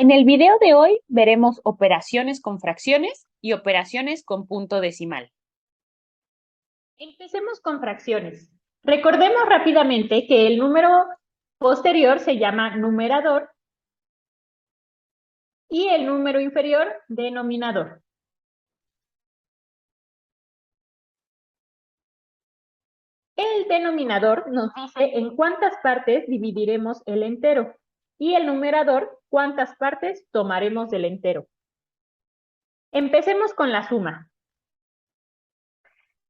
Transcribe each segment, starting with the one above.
En el video de hoy veremos operaciones con fracciones y operaciones con punto decimal. Empecemos con fracciones. Recordemos rápidamente que el número posterior se llama numerador y el número inferior denominador. El denominador nos dice en cuántas partes dividiremos el entero y el numerador cuántas partes tomaremos del entero. Empecemos con la suma.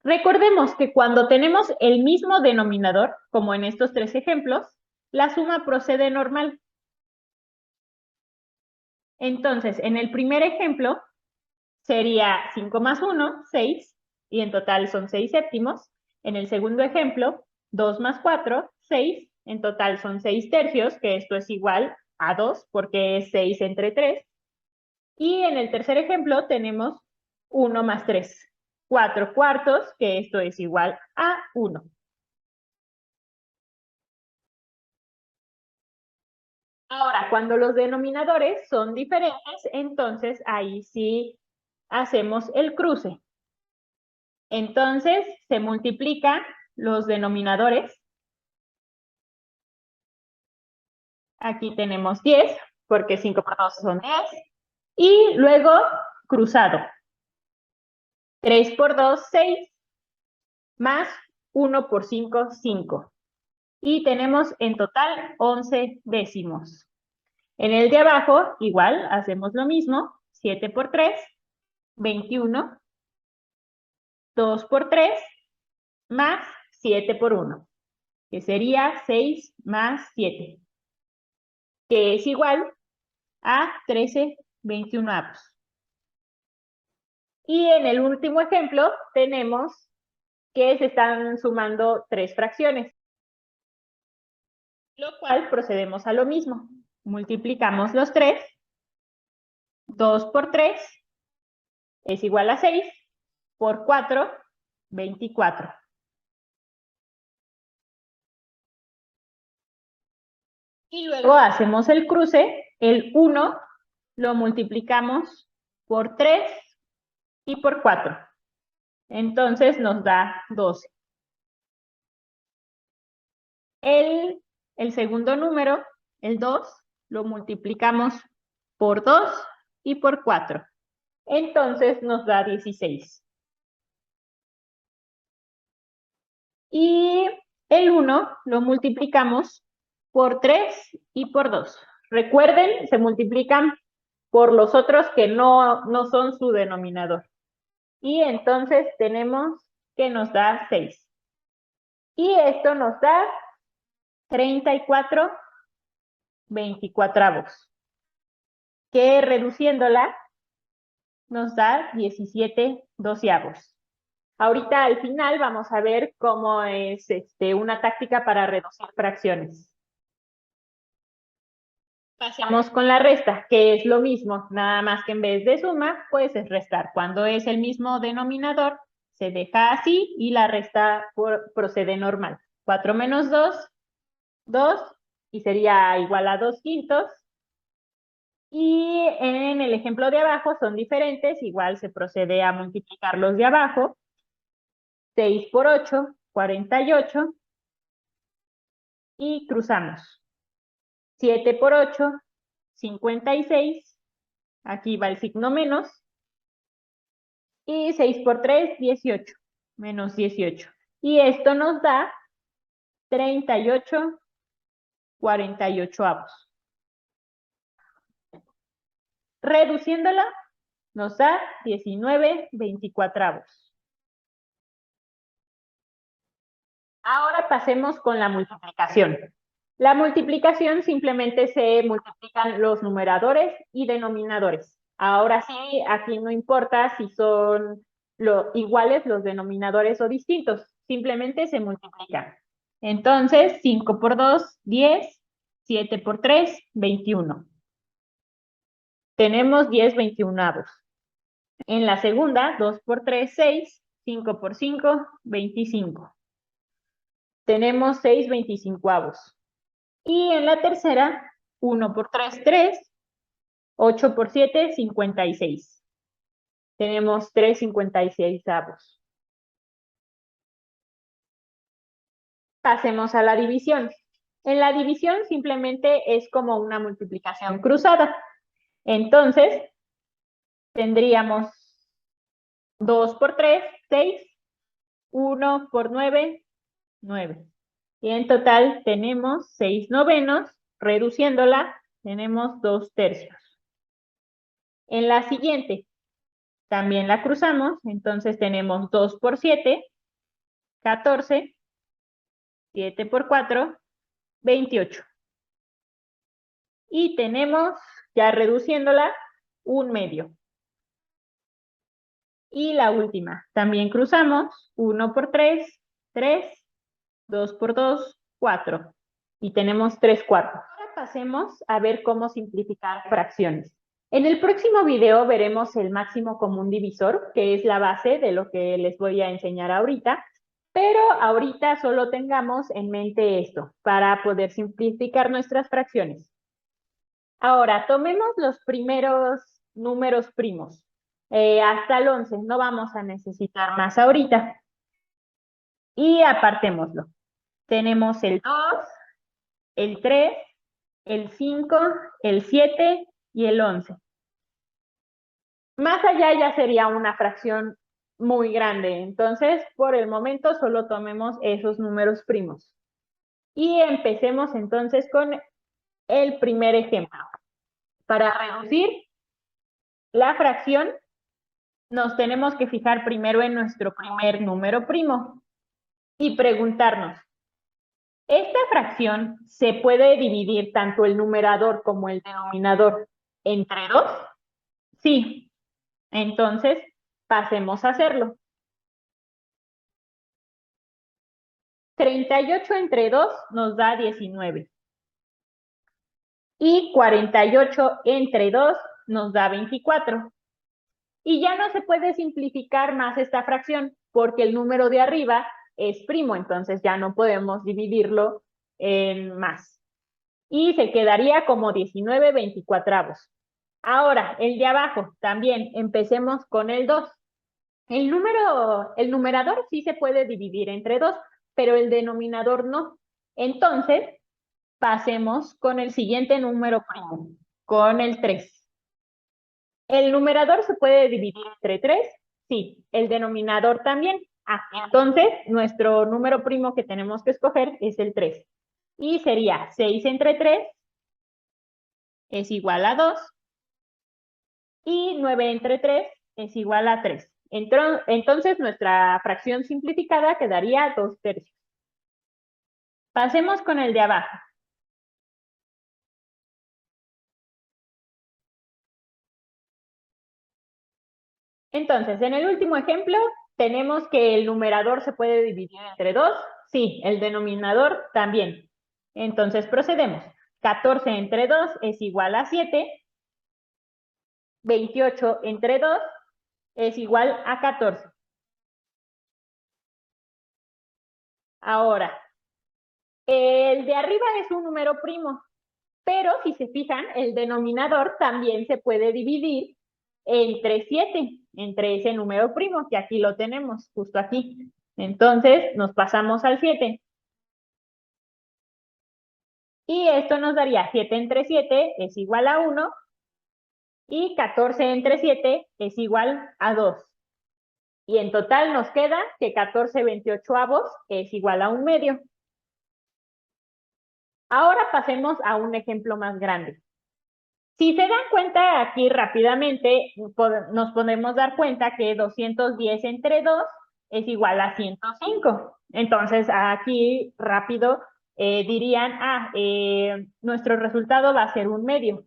Recordemos que cuando tenemos el mismo denominador, como en estos tres ejemplos, la suma procede normal. Entonces, en el primer ejemplo sería 5 más 1, 6, y en total son 6 séptimos. En el segundo ejemplo, 2 más 4, 6, en total son 6 tercios, que esto es igual a 2 porque es 6 entre 3. Y en el tercer ejemplo tenemos 1 más 3, 4 cuartos, que esto es igual a 1. Ahora, cuando los denominadores son diferentes, entonces ahí sí hacemos el cruce. Entonces, se multiplican los denominadores. Aquí tenemos 10, porque 5 por 2 son 10. Y luego, cruzado. 3 por 2, 6, más 1 por 5, 5. Y tenemos en total 11 décimos. En el de abajo, igual, hacemos lo mismo. 7 por 3, 21. 2 por 3, más 7 por 1, que sería 6 más 7, que es igual a 13/21. Y en el último ejemplo tenemos que se están sumando tres fracciones, lo cual procedemos a lo mismo. Multiplicamos los tres. 2 por 3 es igual a 6, por 4, 24. Y luego hacemos el cruce. El 1 lo multiplicamos por 3 y por 4. Entonces nos da 12. El segundo número, el 2, lo multiplicamos por 2 y por 4. Entonces nos da 16. Y el 1 lo multiplicamos por 3 y por 2. Recuerden, se multiplican por los otros que no son su denominador. Y entonces tenemos que nos da 6. Y esto nos da 34/24, que reduciéndola nos da 17/12. Ahorita al final vamos a ver cómo es una táctica para reducir fracciones. Pasamos con la resta, que es lo mismo, nada más que en vez de suma, pues es restar. Cuando es el mismo denominador, se deja así y la resta procede normal. 4 menos 2, 2, y sería igual a 2/5. Y en el ejemplo de abajo son diferentes, igual se procede a multiplicar los de abajo. 6 por 8, 48. Y cruzamos. 7 por 8, 56. Aquí va el signo menos. Y 6 por 3, 18. Menos 18. Y esto nos da 38/48. Reduciéndola, nos da 19/24. Ahora pasemos con la multiplicación. La multiplicación simplemente se multiplican los numeradores y denominadores. Ahora sí, aquí no importa si son iguales los denominadores o distintos, simplemente se multiplican. Entonces, 5 por 2, 10, 7 por 3, 21. Tenemos 10/21. En la segunda, 2 por 3, 6, 5 por 5, 25. Tenemos 6/25. Y en la tercera, 1 por 3, 3, 8 por 7, 56. Tenemos 3/56. Pasemos a la división. En la división simplemente es como una multiplicación cruzada. Entonces, tendríamos 2 por 3, 6, 1 por 9, 9. Y en total tenemos 6/9, reduciéndola, tenemos 2/3. En la siguiente, también la cruzamos, entonces tenemos 2 por 7, 14, 7 por 4, 28. Y tenemos, ya reduciéndola, 1/2. Y la última, también cruzamos, 1 por 3, 3, 2 por 2, 4. Y tenemos 3/4. Ahora pasemos a ver cómo simplificar fracciones. En el próximo video veremos el máximo común divisor, que es la base de lo que les voy a enseñar ahorita, pero ahorita solo tengamos en mente esto, para poder simplificar nuestras fracciones. Ahora, tomemos los primeros números primos, hasta el 11, no vamos a necesitar más ahorita. Y apartémoslo. Tenemos el 2, el 3, el 5, el 7 y el 11. Más allá ya sería una fracción muy grande, entonces por el momento solo tomemos esos números primos. Y empecemos entonces con el primer ejemplo. Para reducir la fracción, nos tenemos que fijar primero en nuestro primer número primo y preguntarnos, ¿esta fracción se puede dividir tanto el numerador como el denominador entre 2? Sí. Entonces, pasemos a hacerlo. 38 entre 2 nos da 19. Y 48 entre 2 nos da 24. Y ya no se puede simplificar más esta fracción porque el número de arriba es primo, entonces ya no podemos dividirlo en más. Y se quedaría como 19/24. Ahora, el de abajo, también empecemos con el 2. El numerador sí se puede dividir entre 2, pero el denominador no. Entonces, pasemos con el siguiente número primo, con el 3. ¿El numerador se puede dividir entre 3? Sí, el denominador también. Entonces, nuestro número primo que tenemos que escoger es el 3. Y sería 6 entre 3 es igual a 2. Y 9 entre 3 es igual a 3. Entonces, nuestra fracción simplificada quedaría 2/3. Pasemos con el de abajo. Entonces, en el último ejemplo, tenemos que el numerador se puede dividir entre 2. Sí, el denominador también. Entonces, procedemos. 14 entre 2 es igual a 7. 28 entre 2 es igual a 14. Ahora, el de arriba es un número primo, pero si se fijan, el denominador también se puede dividir entre 7, entre ese número primo, que aquí lo tenemos, justo aquí. Entonces, nos pasamos al 7. Y esto nos daría 7 entre 7 es igual a 1. Y 14 entre 7 es igual a 2. Y en total nos queda que 14/28 es igual a 1/2. Ahora pasemos a un ejemplo más grande. Si se dan cuenta aquí rápidamente, nos podemos dar cuenta que 210 entre 2 es igual a 105. Entonces aquí rápido dirían, nuestro resultado va a ser 1/2.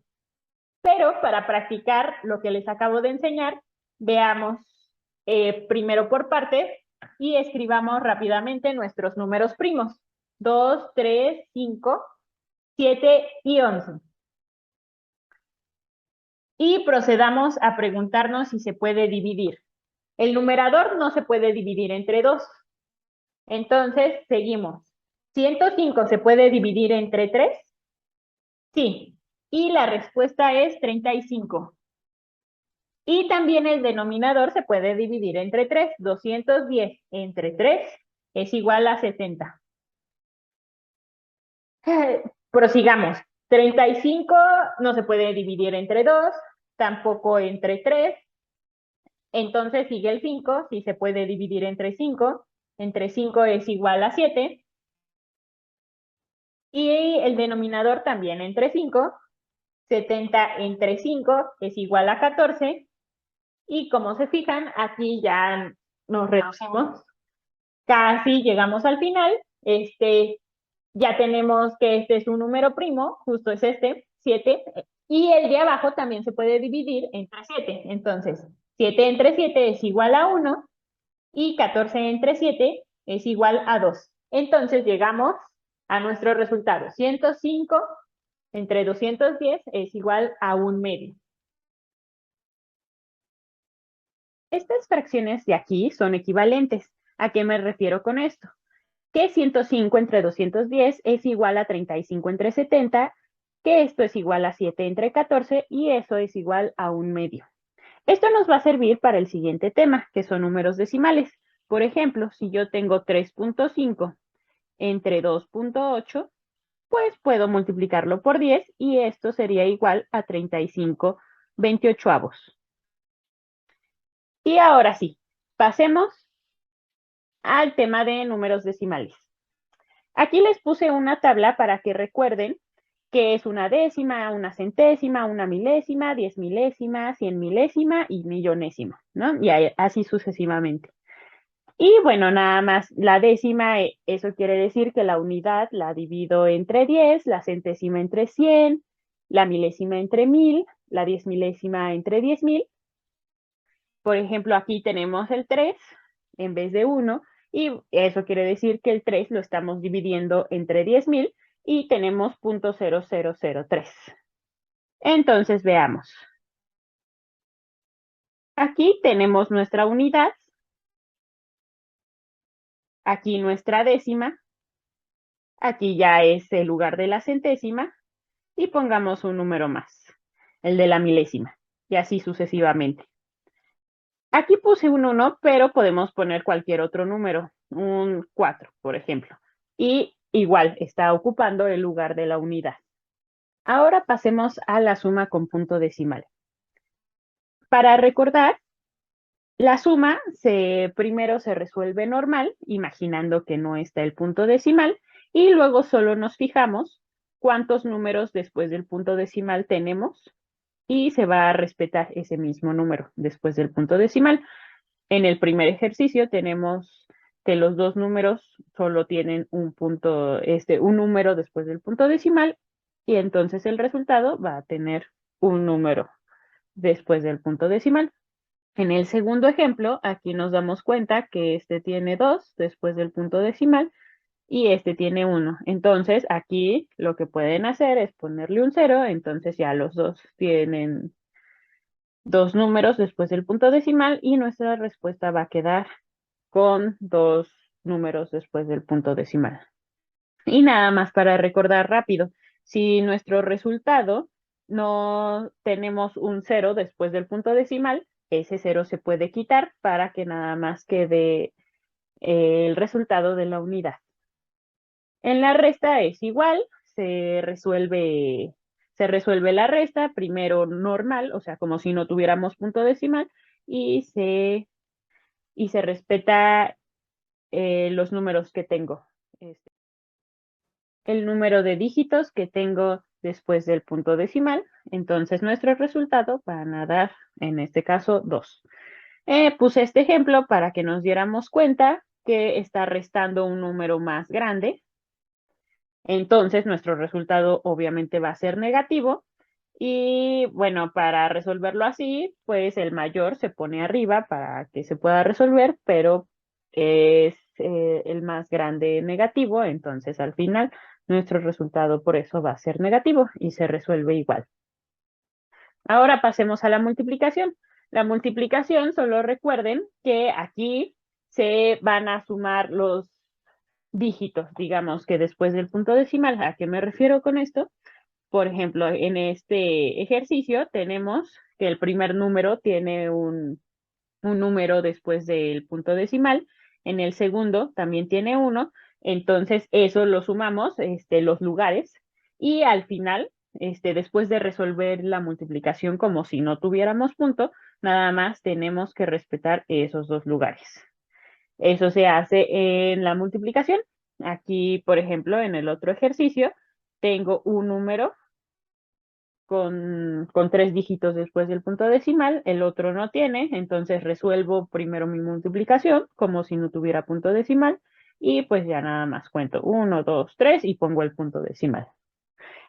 Pero para practicar lo que les acabo de enseñar, veamos primero por partes y escribamos rápidamente nuestros números primos. 2, 3, 5, 7 y 11. Y procedamos a preguntarnos si se puede dividir. El numerador no se puede dividir entre 2. Entonces, seguimos. ¿105 se puede dividir entre 3? Sí. Y la respuesta es 35. Y también el denominador se puede dividir entre 3. 210 entre 3 es igual a 70. Prosigamos. 35 no se puede dividir entre 2, tampoco entre 3. Entonces sigue el 5, si se puede dividir entre 5. Entre 5 es igual a 7. Y el denominador también entre 5. 70 entre 5 es igual a 14. Y como se fijan, aquí ya nos reducimos. Casi llegamos al final. Ya tenemos que este es un número primo, justo es este, 7. Y el de abajo también se puede dividir entre 7. Entonces, 7 entre 7 es igual a 1 y 14 entre 7 es igual a 2. Entonces llegamos a nuestro resultado. 105 entre 210 es igual a 1/2. Estas fracciones de aquí son equivalentes. ¿A qué me refiero con esto? Que 105 entre 210 es igual a 35 entre 70, que esto es igual a 7 entre 14 y eso es igual a 1/2. Esto nos va a servir para el siguiente tema, que son números decimales. Por ejemplo, si yo tengo 3.5 entre 2.8, pues puedo multiplicarlo por 10 y esto sería igual a 35/28. Y ahora sí, pasemos al tema de números decimales. Aquí les puse una tabla para que recuerden que es una décima, una centésima, una milésima, 10 milésimas, 100 milésima y millonésima, ¿no? Y así sucesivamente. Y bueno, nada más la décima, eso quiere decir que la unidad la divido entre 10, la centésima entre 100, la milésima entre 1000, la 10 milésima entre 10.000. Por ejemplo, aquí tenemos el 3 en vez de 1 y eso quiere decir que el 3 lo estamos dividiendo entre 10.000 y tenemos 0.0003. Entonces veamos. Aquí tenemos nuestra unidad, aquí nuestra décima, aquí ya es el lugar de la centésima y pongamos un número más, el de la milésima, y así sucesivamente. Aquí puse un 1, pero podemos poner cualquier otro número, un 4, por ejemplo. Y igual está ocupando el lugar de la unidad. Ahora pasemos a la suma con punto decimal. Para recordar, la suma primero se resuelve normal, imaginando que no está el punto decimal, y luego solo nos fijamos cuántos números después del punto decimal tenemos y se va a respetar ese mismo número después del punto decimal. En el primer ejercicio tenemos que los dos números solo tienen un punto, un número después del punto decimal y entonces el resultado va a tener un número después del punto decimal. En el segundo ejemplo, aquí nos damos cuenta que este tiene 2 después del punto decimal y este tiene 1. Entonces, aquí lo que pueden hacer es ponerle un 0, entonces ya los dos tienen dos números después del punto decimal y nuestra respuesta va a quedar con dos números después del punto decimal. Y nada más para recordar rápido, si nuestro resultado no tenemos un 0 después del punto decimal, ese 0 se puede quitar para que nada más quede el resultado de la unidad. En la resta es igual, se resuelve la resta, primero normal, o sea, como si no tuviéramos punto decimal, y se respeta los números que tengo. El número de dígitos que tengo después del punto decimal. Entonces nuestro resultado van a dar, en este caso, 2. Puse este ejemplo para que nos diéramos cuenta que está restando un número más grande. Entonces nuestro resultado obviamente va a ser negativo. Y bueno, para resolverlo así, pues el mayor se pone arriba para que se pueda resolver, pero es el más grande negativo, entonces al final nuestro resultado por eso va a ser negativo y se resuelve igual. Ahora pasemos a la multiplicación. La multiplicación, solo recuerden que aquí se van a sumar los dígitos, digamos que después del punto decimal. ¿A qué me refiero con esto? por ejemplo, en este ejercicio tenemos que el primer número tiene un número después del punto decimal, en el segundo también tiene uno, entonces eso lo sumamos, los lugares, y al final, después de resolver la multiplicación como si no tuviéramos punto, nada más tenemos que respetar esos dos lugares. Eso se hace en la multiplicación. Aquí, por ejemplo, en el otro ejercicio, tengo un número con 3 dígitos después del punto decimal, el otro no tiene, entonces resuelvo primero mi multiplicación como si no tuviera punto decimal y pues ya nada más cuento 1, 2, 3 y pongo el punto decimal.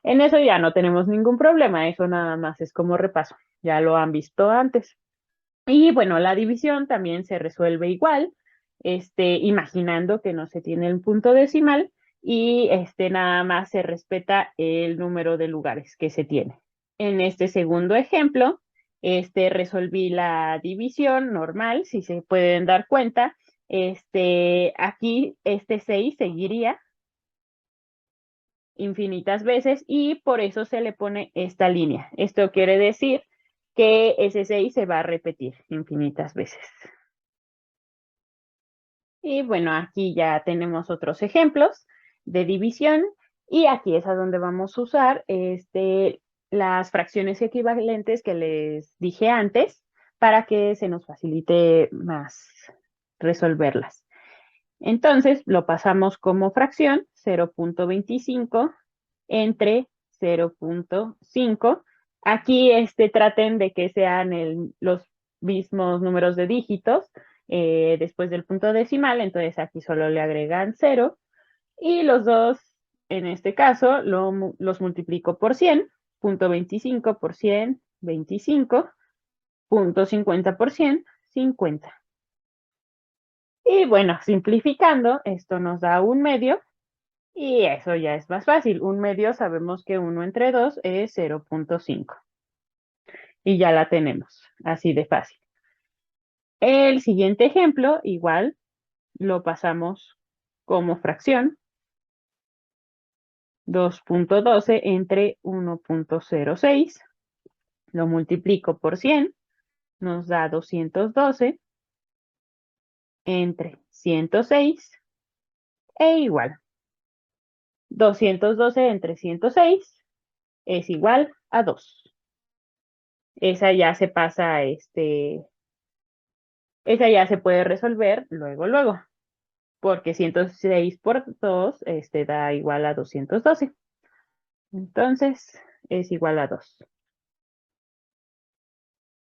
En eso ya no tenemos ningún problema, eso nada más es como repaso, ya lo han visto antes. Y bueno, la división también se resuelve igual, imaginando que no se tiene el punto decimal y nada más se respeta el número de lugares que se tiene. En este segundo ejemplo, resolví la división normal, si se pueden dar cuenta. Aquí este 6 seguiría infinitas veces y por eso se le pone esta línea. Esto quiere decir que ese 6 se va a repetir infinitas veces. Y bueno, aquí ya tenemos otros ejemplos de división y aquí es a donde vamos a usar las fracciones equivalentes que les dije antes para que se nos facilite más resolverlas. Entonces, lo pasamos como fracción 0.25 entre 0.5. Aquí traten de que sean los mismos números de dígitos después del punto decimal, entonces aquí solo le agregan 0 y los dos, en este caso, los multiplico por 100, punto 25 por 100, 25, punto 50 por 100, 50. Y bueno, simplificando, esto nos da 1/2 y eso ya es más fácil. 1/2 sabemos que 1 entre 2 es 0.5 y ya la tenemos, así de fácil. El siguiente ejemplo, igual, lo pasamos como fracción. 2.12 entre 1.06. Lo multiplico por 100, nos da 212 entre 106 e igual. 212 entre 106 es igual a 2. Esa ya se pasa, esa ya se puede resolver luego, porque 106 por 2 da igual a 212. Entonces, es igual a 2.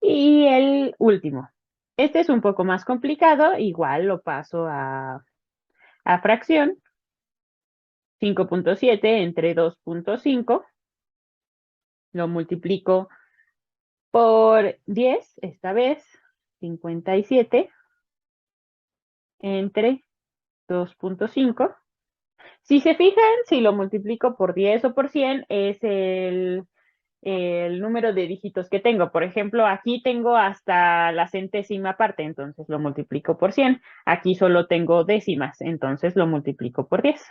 Y el último. Este es un poco más complicado, igual lo paso a fracción. 5.7 entre 2.5. Lo multiplico por 10, esta vez. 57 entre 2.5. Si se fijan, si lo multiplico por 10 o por 100, es el número de dígitos que tengo. Por ejemplo, aquí tengo hasta la centésima parte, entonces lo multiplico por 100. Aquí solo tengo décimas, entonces lo multiplico por 10.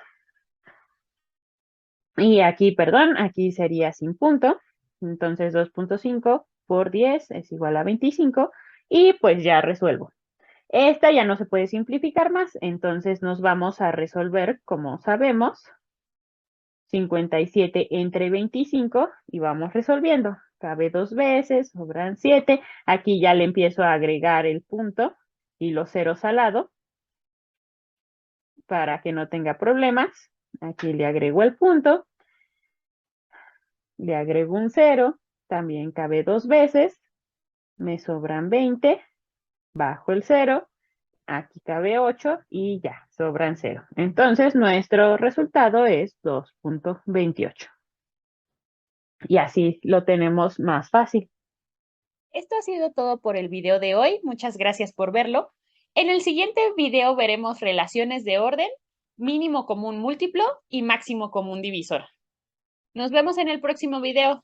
Y aquí, perdón, aquí sería sin punto. Entonces 2.5 por 10 es igual a 25 y pues ya resuelvo. Esta ya no se puede simplificar más, entonces nos vamos a resolver como sabemos. 57 entre 25 y vamos resolviendo. Cabe 2 veces, sobran 7. Aquí ya le empiezo a agregar el punto y los ceros al lado para que no tenga problemas. Aquí le agrego el punto, le agrego un 0, también cabe 2 veces, me sobran 20, bajo el 0, aquí cabe 8 y ya, sobran 0. Entonces nuestro resultado es 2.28. Y así lo tenemos más fácil. Esto ha sido todo por el video de hoy. Muchas gracias por verlo. En el siguiente video veremos relaciones de orden, mínimo común múltiplo y máximo común divisor. Nos vemos en el próximo video.